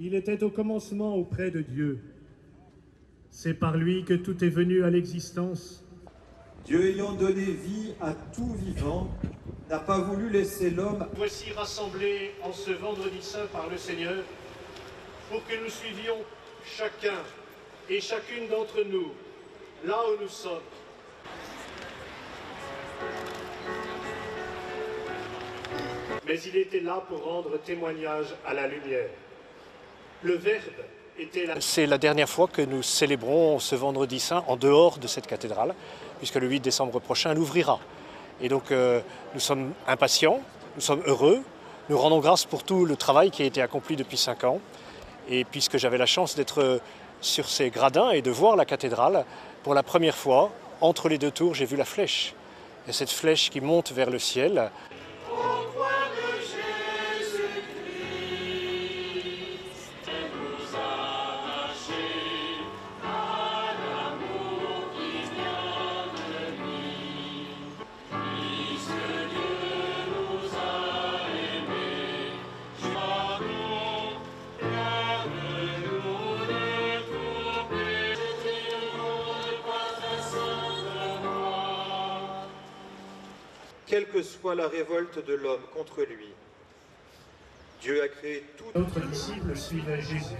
Il était au commencement auprès de Dieu. C'est par lui que tout est venu à l'existence. Dieu ayant donné vie à tout vivant, n'a pas voulu laisser l'homme. Voici rassemblés en ce vendredi saint par le Seigneur, pour que nous suivions chacun et chacune d'entre nous, là où nous sommes. Mais il était là pour rendre témoignage à la lumière. Le Verbe était là. C'est la dernière fois que nous célébrons ce vendredi saint en dehors de cette cathédrale, puisque le 8 décembre prochain, elle ouvrira. Et donc nous sommes impatients, nous sommes heureux, nous rendons grâce pour tout le travail qui a été accompli depuis 5 ans. Et puisque j'avais la chance d'être sur ces gradins et de voir la cathédrale, pour la première fois, entre les deux tours, j'ai vu la flèche. Et cette flèche qui monte vers le ciel. Quelle que soit la révolte de l'homme contre lui, Dieu a créé tout. D'autres disciples suivaient Jésus.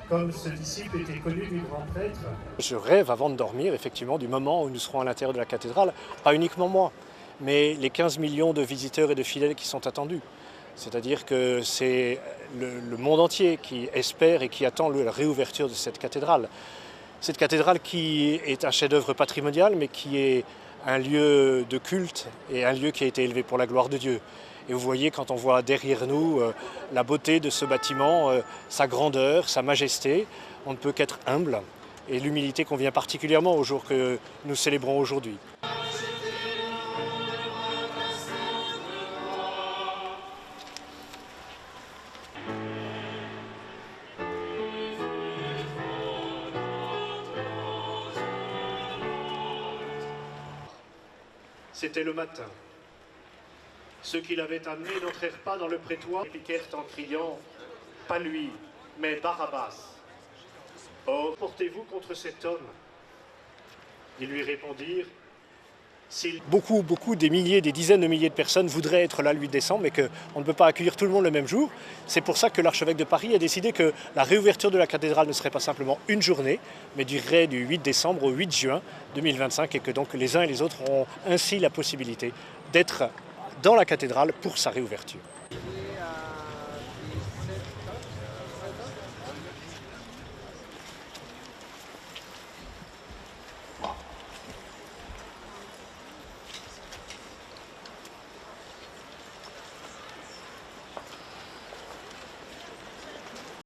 Comme ce disciple était connu du grand prêtre. Je rêve avant de dormir, effectivement, du moment où nous serons à l'intérieur de la cathédrale. Pas uniquement moi, mais les 15 millions de visiteurs et de fidèles qui sont attendus. C'est-à-dire que c'est le monde entier qui espère et qui attend la réouverture de cette cathédrale. Cette cathédrale qui est un chef-d'œuvre patrimonial, mais qui est un lieu de culte et un lieu qui a été élevé pour la gloire de Dieu. Et vous voyez, quand on voit derrière nous la beauté de ce bâtiment, sa grandeur, sa majesté, on ne peut qu'être humble. Et l'humilité convient particulièrement au jour que nous célébrons aujourd'hui. C'était le matin. Ceux qui l'avaient amené n'entrèrent pas dans le prétoire et piquèrent en criant « Pas lui, mais Barabbas !»« Or, portez-vous contre cet homme ?» Ils lui répondirent « Beaucoup, des milliers, des dizaines de milliers de personnes voudraient être là le 8 décembre, mais qu'on ne peut pas accueillir tout le monde le même jour. C'est pour ça que l'archevêque de Paris a décidé que la réouverture de la cathédrale ne serait pas simplement une journée, mais durerait du 8 décembre au 8 juin 2025 et que donc les uns et les autres auront ainsi la possibilité d'être dans la cathédrale pour sa réouverture.